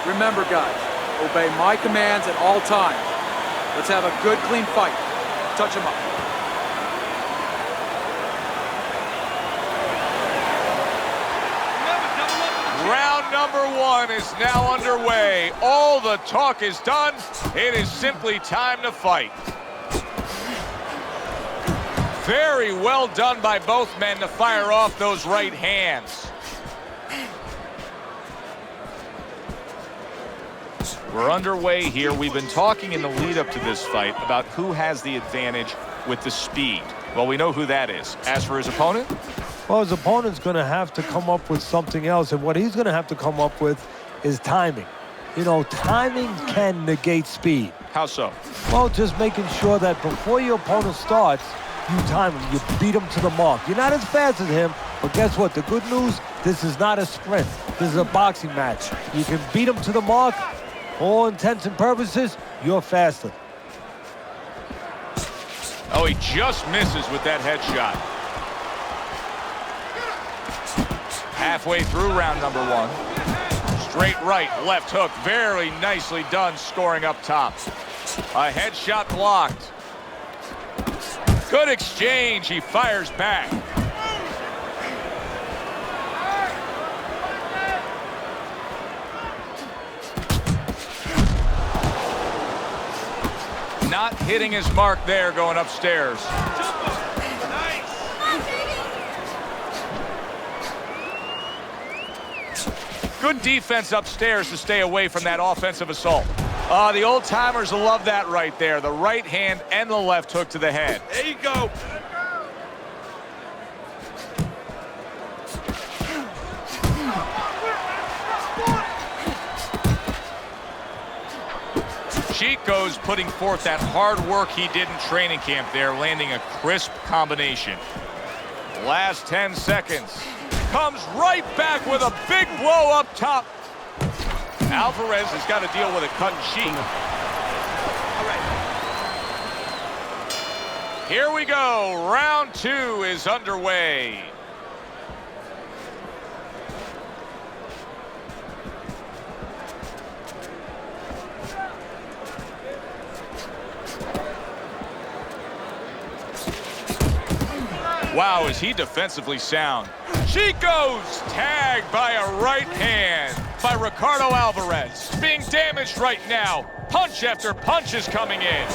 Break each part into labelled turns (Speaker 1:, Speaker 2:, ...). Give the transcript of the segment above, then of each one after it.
Speaker 1: Remember, guys, obey my commands at all times. Let's have a good, clean fight. Touch him up.
Speaker 2: Round number 1 is now underway. All the talk is done. It is simply time to fight. Very well done by both men to fire off those right hands. We're underway here. We've been talking in the lead up to this fight about who has the advantage with the speed. Well, we know who that is. As for his opponent?
Speaker 3: Well, his opponent's going to have to come up with something else, and what he's going to have to come up with is timing. You know, timing can negate speed.
Speaker 2: How so?
Speaker 3: Well, just making sure that before your opponent starts, you time him, you beat him to the mark. You're not as fast as him, but guess what? The good news, this is not a sprint. This is a boxing match. You can beat him to the mark. All intents and purposes, you're faster.
Speaker 2: Oh, he just misses with that headshot. Halfway through round number 1. Straight right, left hook. Very nicely done, scoring up top. A headshot blocked. Good exchange. He fires back. Not hitting his mark there, going upstairs. Good defense upstairs to stay away from that offensive assault. The old-timers will love that right there. The right hand and the left hook to the head.
Speaker 4: There you go.
Speaker 2: Chico's putting forth that hard work he did in training camp there, landing a crisp combination. Last 10 seconds. Comes right back with a big blow up top. Alvarez has got to deal with a cut sheet. All right. Here we go. Round 2 is underway. Wow, is he defensively sound. Chico's tagged by a right hand by Ricardo Alvarez. Being damaged right now. Punch after punch is coming in.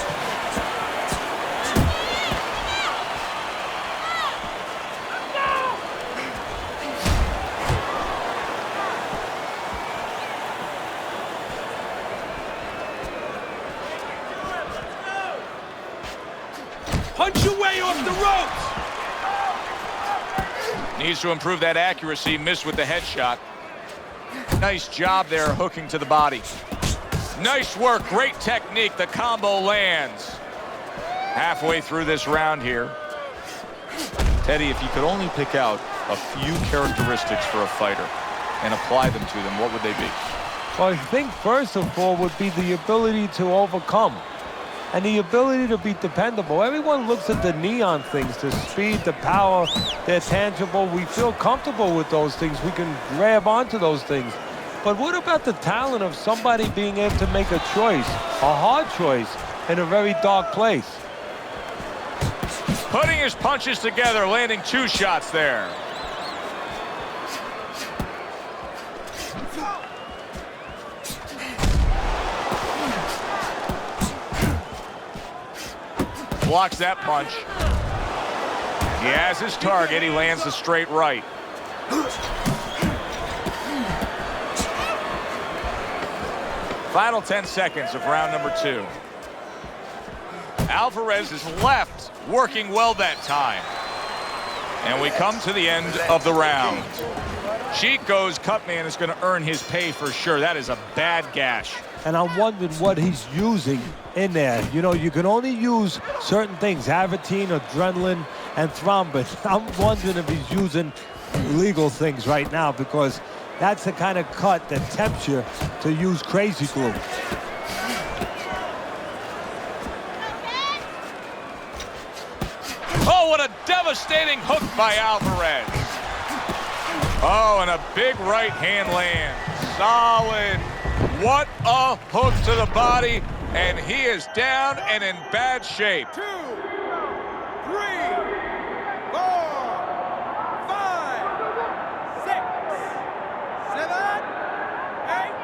Speaker 4: Punch your way off the ropes.
Speaker 2: Needs to improve that accuracy. Missed with the headshot. Nice job there, hooking to the body. Nice work, great technique. The combo lands. Halfway through this round here. Teddy, if you could only pick out a few characteristics for a fighter and apply them to them, what would they be?
Speaker 3: Well, I think first of all would be the ability to overcome. And the ability to be dependable. Everyone looks at the neon things, the speed, the power, they're tangible. We feel comfortable with those things. We can grab onto those things. But what about the talent of somebody being able to make a choice, a hard choice, in a very dark place?
Speaker 2: Putting his punches together, landing 2 shots there. Blocks that punch. He has his target. He lands a straight right. Final 10 seconds of round number 2. Alvarez is left, working well that time. And we come to the end of the round. Chico's cut man is going to earn his pay for sure. That is a bad gash.
Speaker 3: And I'm wondering what he's using in there. You know, you can only use certain things, Avatine, adrenaline, and thrombin. I'm wondering if he's using illegal things right now, because that's the kind of cut that tempts you to use crazy glue.
Speaker 2: Oh, what a devastating hook by Alvarez. Oh, and a big right hand land. Solid What a hook to the body, and he is down and in bad shape.
Speaker 4: 2, 3, 4, 5, 6, 7, 8.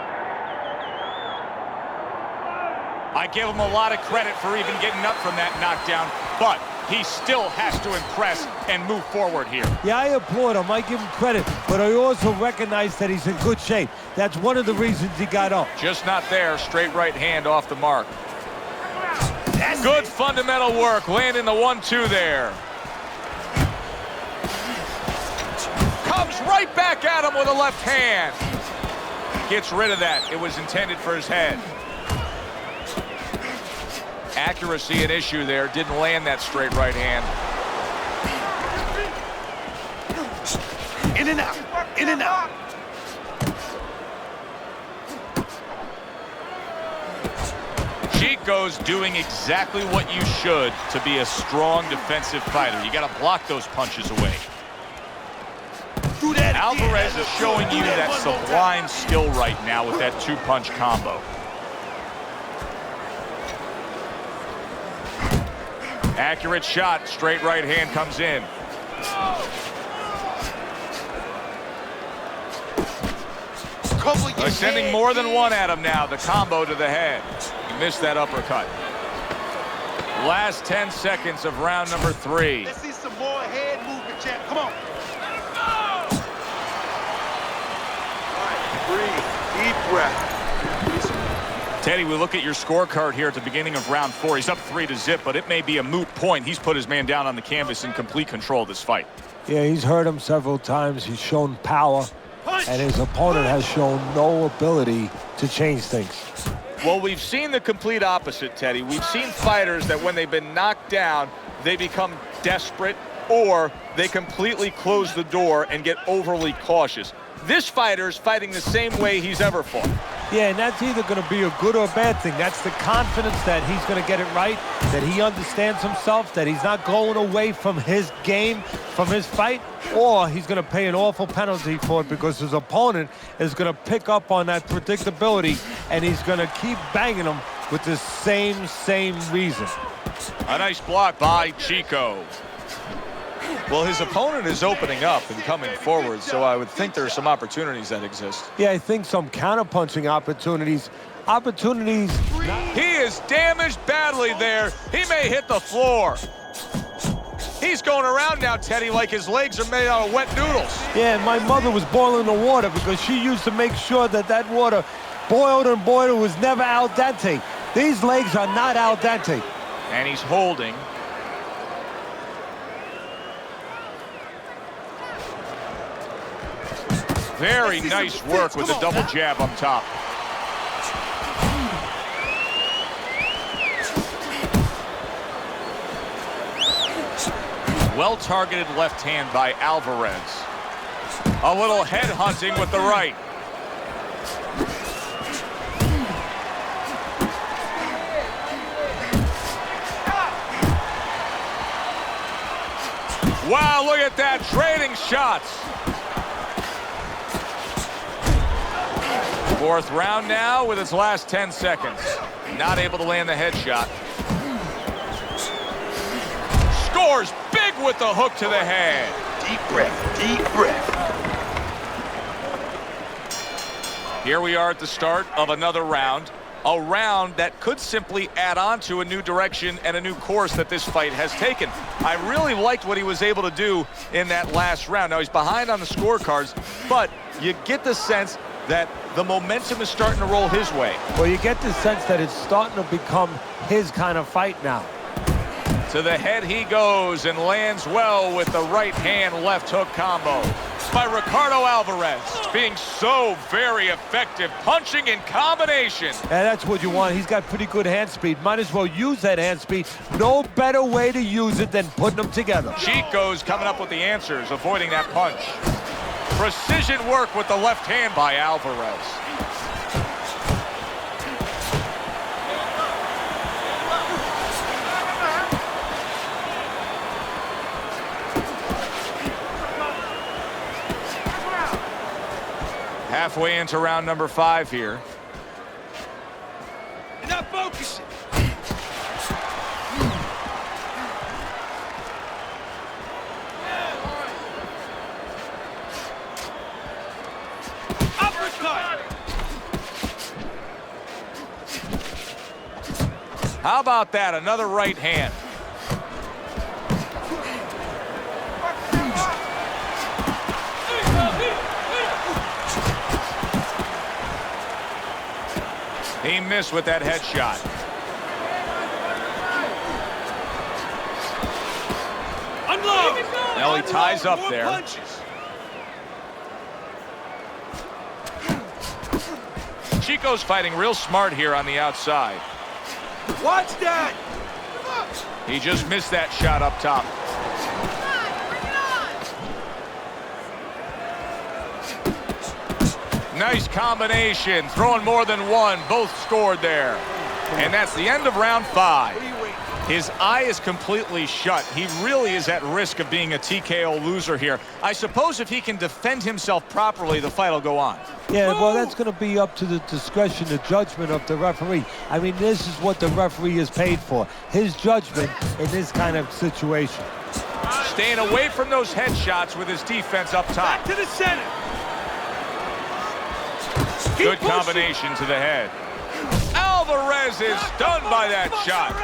Speaker 2: I give him a lot of credit for even getting up from that knockdown, but he still has to impress and move forward here.
Speaker 3: Yeah, I applaud him. I give him credit, but I also recognize that he's in good shape. That's one of the reasons he got up.
Speaker 2: Just not there. Straight right hand off the mark. Good fundamental work, landing the 1-2 there. Comes right back at him with a left hand. Gets rid of that. It was intended for his head. Accuracy an issue there. Didn't land that straight right hand.
Speaker 4: In and out. In and out.
Speaker 2: Chico's doing exactly what you should to be a strong defensive fighter. You got to block those punches away. Alvarez is showing you that sublime skill right now with that 2-punch combo. Accurate shot, straight right hand comes in. Sending more than one at him now. The combo to the head. He missed that uppercut. Last 10 seconds of round number 3.
Speaker 4: Let's see some more head movement, champ. Come on. All right, breathe. Deep breath.
Speaker 2: Teddy, we look at your scorecard here at the beginning of round 4. He's up 3-0, but it may be a moot point. He's put his man down on the canvas in complete control of this fight.
Speaker 3: Yeah, he's hurt him several times. He's shown power, and his opponent has shown no ability to change things.
Speaker 2: Well, we've seen the complete opposite, Teddy. We've seen fighters that when they've been knocked down, they become desperate or they completely close the door and get overly cautious. This fighter's fighting the same way he's ever fought.
Speaker 3: Yeah, and that's either going to be a good or a bad thing. That's the confidence that he's going to get it right, that he understands himself, that he's not going away from his game, from his fight, or he's going to pay an awful penalty for it because his opponent is going to pick up on that predictability, and he's going to keep banging him with the same reason.
Speaker 2: A nice block by Chico. Well, his opponent is opening up and coming forward, so I would think there are some opportunities that exist.
Speaker 3: Yeah, I think some counterpunching opportunities.
Speaker 2: He is damaged badly there. He may hit the floor. He's going around now, Teddy, like his legs are made out of wet noodles.
Speaker 3: Yeah, my mother was boiling the water because she used to make sure that that water boiled and boiled. It was never al dente. These legs are not al dente.
Speaker 2: And he's holding. Very nice work with the double jab on top. Well-targeted left hand by Alvarez. A little head hunting with the right. Wow, look at that, trading shots. Fourth round now with its last 10 seconds. Not able to land the headshot. Scores big with the hook to the head.
Speaker 4: Deep breath, deep breath.
Speaker 2: Here we are at the start of another round. A round that could simply add on to a new direction and a new course that this fight has taken. I really liked what he was able to do in that last round. Now, he's behind on the scorecards, but you get the sense that the momentum is starting to roll his way.
Speaker 3: Well, you get the sense that it's starting to become his kind of fight now.
Speaker 2: To the head he goes and lands well with the right hand left hook combo by Ricardo Alvarez. Being so very effective, punching in combination.
Speaker 3: And that's what you want. He's got pretty good hand speed. Might as well use that hand speed. No better way to use it than putting them together.
Speaker 2: Chico's coming up with the answers, avoiding that punch. Precision work with the left hand by Alvarez. Halfway into round number 5 here.
Speaker 4: You're not focusing. Uppercut.
Speaker 2: How about that? Another right hand. He missed with that headshot.
Speaker 4: Unload.
Speaker 2: Now he ties up
Speaker 4: More
Speaker 2: there.
Speaker 4: punches.
Speaker 2: Chico's fighting real smart here on the outside.
Speaker 4: Watch that.
Speaker 2: He just missed that shot up top. Nice combination, throwing more than one. Both scored there. And that's the end of round 5. His eye is completely shut. He really is at risk of being a TKO loser here. I suppose if he can defend himself properly, the fight will go on.
Speaker 3: Yeah, well, that's going to be up to the discretion, the judgment of the referee. I mean, this is what the referee is paid for. His judgment in this kind of situation.
Speaker 2: Staying away from those headshots with his defense up top.
Speaker 4: Back to the center.
Speaker 2: Good combination to the head. Alvarez is stunned by that shot.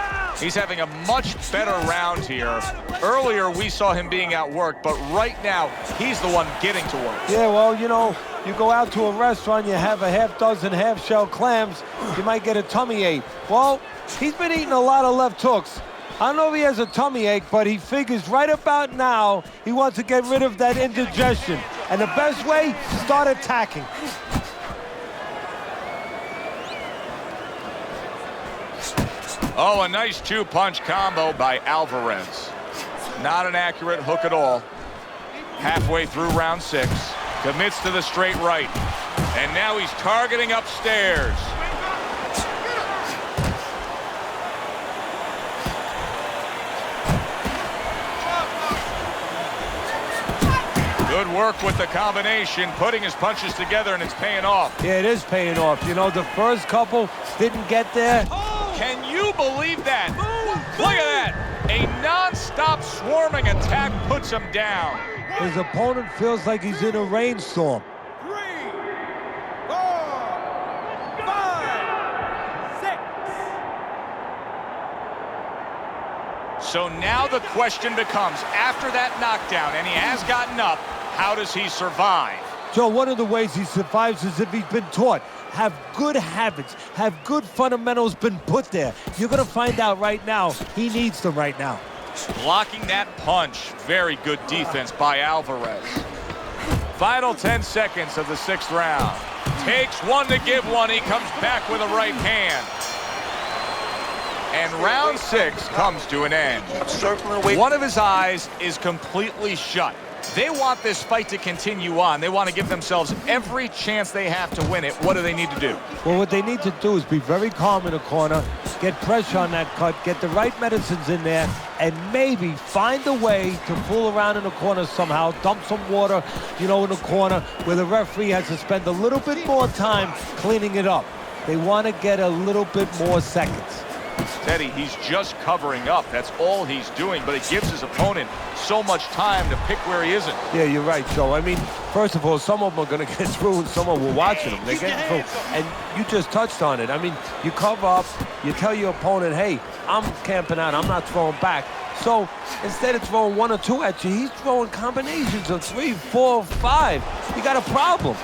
Speaker 2: He's having a much better round here. Earlier, we saw him being outworked, but right now, he's the one getting to work.
Speaker 3: Yeah, well, you know, you go out to a restaurant, you have a half dozen half-shell clams, you might get a tummy ache. Well, he's been eating a lot of left hooks. I don't know if he has a tummy ache, but he figures right about now he wants to get rid of that indigestion. And the best way, start attacking.
Speaker 2: Oh, a nice 2-punch combo by Alvarez. Not an accurate hook at all. Halfway through round 6. Commits to the straight right. And now he's targeting upstairs. Good work with the combination, putting his punches together, and it's paying off.
Speaker 3: Yeah, it is paying off. You know, the first couple didn't get there.
Speaker 2: Can you believe that? Look at that. A non-stop swarming attack puts him down.
Speaker 3: His opponent feels like he's in a rainstorm.
Speaker 4: 3, 4, 5, 6.
Speaker 2: So now the question becomes, after that knockdown, and he has gotten up, how does he survive?
Speaker 3: Joe, one of the ways he survives is if he's been taught. Have good habits, have good fundamentals been put there. You're going to find out right now, he needs them right now.
Speaker 2: Blocking that punch. Very good defense by Alvarez. Final 10 seconds of the 6th round. Takes one to give one. He comes back with a right hand. And round 6 comes to an end. One of his eyes is completely shut. They want this fight to continue on. They want to give themselves every chance they have to win it. What do they need to do?
Speaker 3: Well, what they need to do is be very calm in the corner, get pressure on that cut, get the right medicines in there, and maybe find a way to fool around in the corner somehow, dump some water, you know, in the corner where the referee has to spend a little bit more time cleaning it up. They want to get a little bit more seconds.
Speaker 2: Teddy, he's just covering up. That's all he's doing, but it gives his opponent so much time to pick where he isn't.
Speaker 3: Yeah, you're right, Joe. I mean, first of all, some of them are going to get through and some of them will watch them. They're getting through. And you just touched on it. I mean, you cover up, you tell your opponent, hey, I'm camping out, I'm not throwing back. So instead of throwing 1 or 2 at you, he's throwing combinations of 3, 4, 5. You got a problem.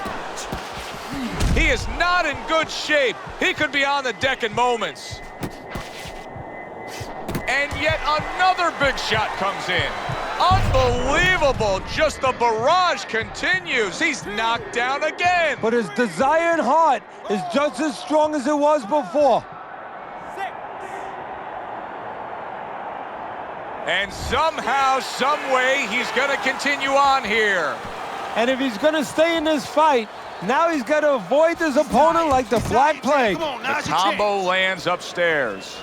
Speaker 2: He is not in good shape. He could be on the deck in moments. And yet another big shot comes in. Unbelievable. Just the barrage continues. He's knocked down again.
Speaker 3: But his desire and heart is just as strong as it was before.
Speaker 4: 6.
Speaker 2: And somehow, some way, he's going to continue on here.
Speaker 3: And if he's going to stay in this fight, now he's got to avoid his opponent like the Black Plague.
Speaker 4: Come on,
Speaker 2: The
Speaker 4: now's your
Speaker 2: combo
Speaker 4: chance.
Speaker 2: lands upstairs.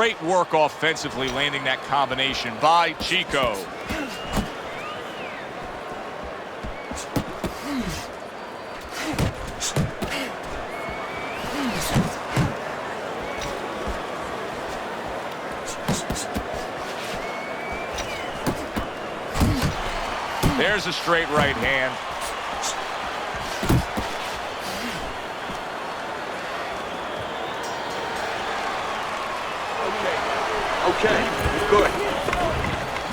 Speaker 2: Great work offensively, landing that combination by Chico. There's a straight right hand.
Speaker 1: Okay, good.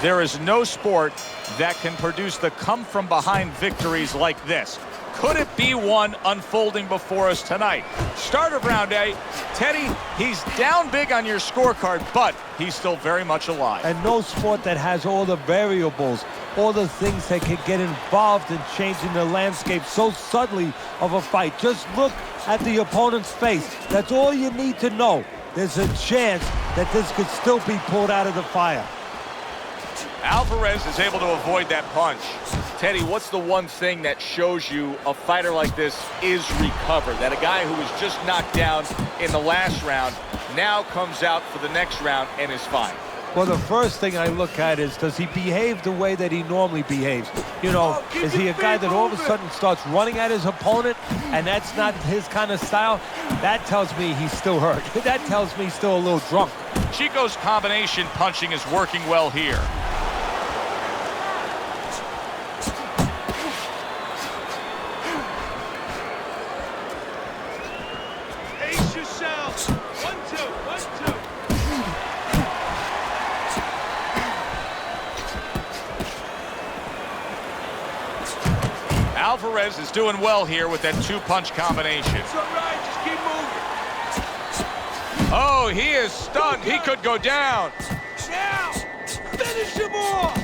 Speaker 2: There is no sport that can produce the come-from-behind victories like this. Could it be one unfolding before us tonight? Start of round 8. Teddy, he's down big on your scorecard, but he's still very much alive.
Speaker 3: And no sport that has all the variables, all the things that can get involved in changing the landscape so subtly of a fight. Just look at the opponent's face. That's all you need to know. There's a chance that this could still be pulled out of the fire.
Speaker 2: Alvarez is able to avoid that punch. Teddy, what's the one thing that shows you a fighter like this is recovered? That a guy who was just knocked down in the last round now comes out for the next round and is fine.
Speaker 3: Well, the first thing I look at is, does he behave the way that he normally behaves? You know, is he a guy that all of a sudden starts running at his opponent, and that's not his kind of style? That tells me he's still hurt. That tells me he's still a little drunk.
Speaker 2: Chico's combination punching is working well here.
Speaker 4: Ace yourselves. 1, 2, 1, 2.
Speaker 2: Alvarez is doing well here with that 2-punch combination.
Speaker 4: It's all right. Just keep moving.
Speaker 2: Oh, he is stunned. He could go down.
Speaker 4: Now, finish him off.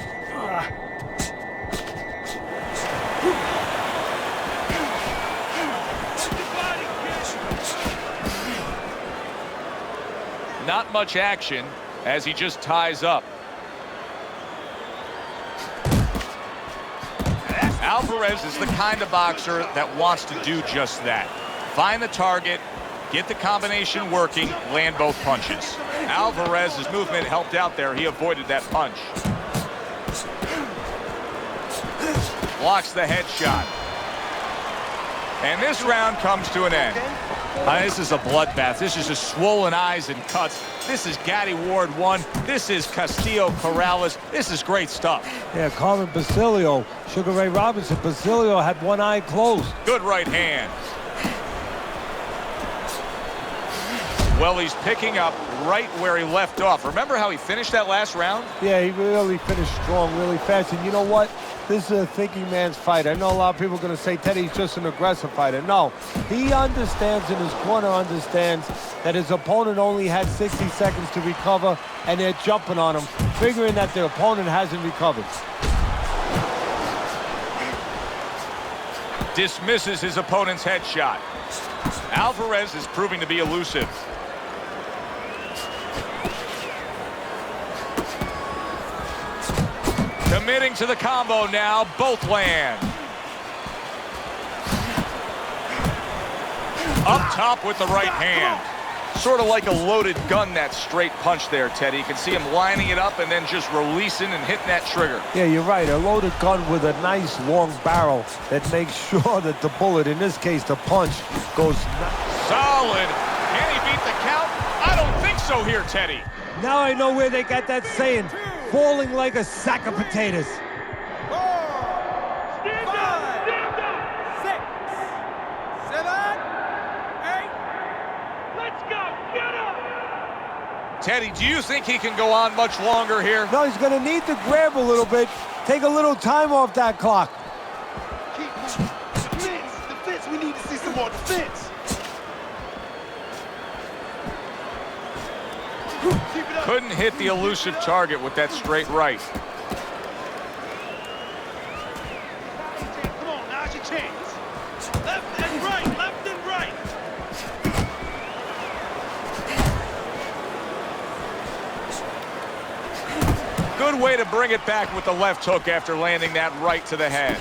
Speaker 2: Not much action as he just ties up. Alvarez is the kind of boxer that wants to do just that. Find the target, get the combination working, land both punches. Alvarez's movement helped out there. He avoided that punch. Blocks the headshot. And this round comes to an end. This is a bloodbath. This is just swollen eyes and cuts. This is Gatti Ward 1. This is Castillo Corrales. This is great stuff.
Speaker 3: Yeah, Carmen Basilio, Sugar Ray Robinson. Basilio had one eye closed.
Speaker 2: Good right hand. Well, he's picking up right where he left off. Remember how he finished that last round?
Speaker 3: Yeah, he really finished strong, really fast. And you know what? This is a thinking man's fight. I know a lot of people are going to say Teddy's just an aggressive fighter. No, he understands, and his corner understands, that his opponent only had 60 seconds to recover, and they're jumping on him, figuring that their opponent hasn't recovered.
Speaker 2: Dismisses his opponent's headshot. Alvarez is proving to be elusive. Committing to the combo now, both land. Up top with the right hand. Sort of like a loaded gun, that straight punch there, Teddy. You can see him lining it up and then just releasing and hitting that trigger.
Speaker 3: Yeah, you're right. A loaded gun with a nice long barrel that makes sure that the bullet, in this case the punch, goes...
Speaker 2: Solid. Can he beat the count? I don't think so here, Teddy.
Speaker 3: Now I know where they got that saying, falling like a sack of potatoes.
Speaker 4: 4, 5, 6, 7, 8. Let's go. Get up.
Speaker 2: Teddy, do you think he can go on much longer here?
Speaker 3: No, he's going to need to grab a little bit, take a little time off that clock.
Speaker 4: Keep moving. Defense. We need to see some more defense. Keep it up.
Speaker 2: Couldn't hit the elusive target with that straight right.
Speaker 4: Come on, now's your chance. Left and right, left and right.
Speaker 2: Good way to bring it back with the left hook after landing that right to the head.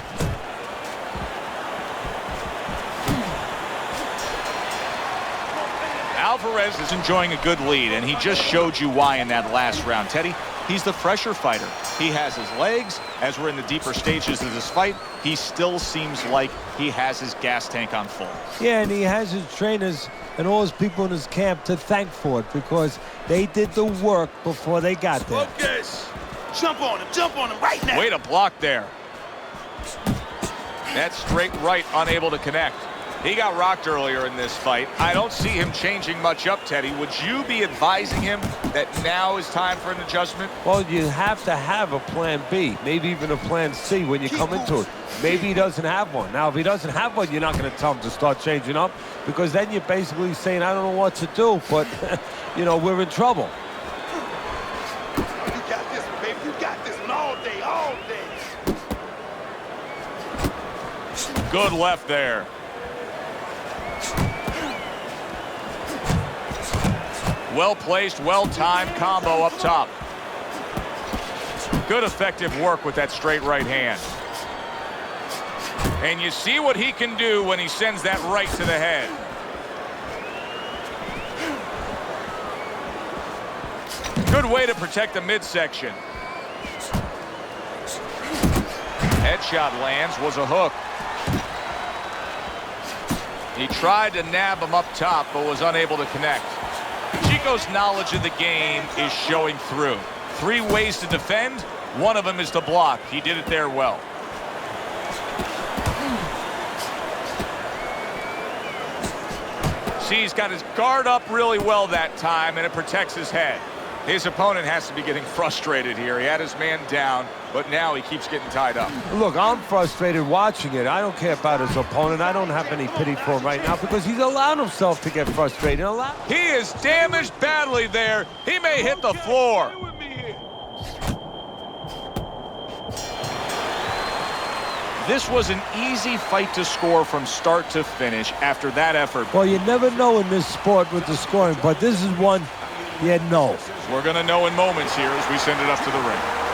Speaker 2: Alvarez is enjoying a good lead, and he just showed you why in that last round. Teddy, he's the fresher fighter. He has his legs. As we're in the deeper stages of this fight, he still seems like he has his gas tank on full.
Speaker 3: Yeah, and he has his trainers and all his people in his camp to thank for it because they did the work before they got there.
Speaker 4: Focus. Jump on him right now.
Speaker 2: Way to block there. That straight right unable to connect. He got rocked earlier in this fight. I don't see him changing much up, Teddy. Would you be advising him that now is time for an adjustment?
Speaker 3: Well, you have to have a plan B, maybe even a plan C when you come into it. Maybe he doesn't have one. Now, if he doesn't have one, you're not going to tell him to start changing up because then you're basically saying, I don't know what to do, but, you know, we're in trouble.
Speaker 4: You got this one, baby. You got this one all day, all day.
Speaker 2: Good left there. Well-placed, well-timed combo up top. Good effective work with that straight right hand. And you see what he can do when he sends that right to the head. Good way to protect the midsection. Headshot lands, was a hook. He tried to nab him up top, but was unable to connect. Chico's knowledge of the game is showing through. 3 ways to defend. One of them is to block. He did it there well. See, he's got his guard up really well that time, and it protects his head. His opponent has to be getting frustrated here. He had his man down, but now he keeps getting tied up.
Speaker 3: Look, I'm frustrated watching it. I don't care about his opponent. I don't have any pity for him right now because he's allowed himself to get frustrated.
Speaker 2: He is damaged badly there. He may hit the floor. This was an easy fight to score from start to finish after that effort.
Speaker 3: Well, you never know in this sport with the scoring, but this is one you know.
Speaker 2: We're going to know in moments here as we send it up to the ring.